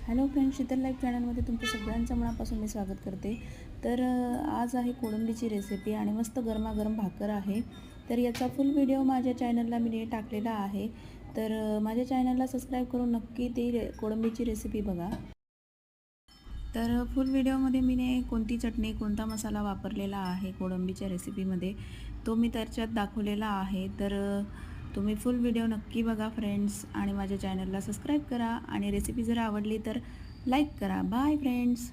Hello friends, Sheetal life चॅनलमध्ये तुमचं सगळ्यांचं मनापासून मी स्वागत करते। तर आज आहे कोळंबीची रेसिपी आणि मस्त गरमागरम भाकर आहे। तर याचा फुल व्हिडिओ माझ्या चॅनलला मी टाकलेला आहे। तर माझ्या चॅनलला सबस्क्राईब करून नक्की ती कोळंबीची रेसिपी बघा। तर फुल व्हिडिओमध्ये मी कोणती चटणी कोणता मसाला वापरलेला आहे कोळंबीच्या रेसिपीमध्ये तो मी त्याच्यात दाखवलेला आहे। तर तुम्ही फुल व्हिडिओ नक्की बघा फ्रेंड्स आणि माझ्या चॅनलला सबस्क्राईब करा आणि रेसिपी जर आवडली तर लाईक करा। Bye friends.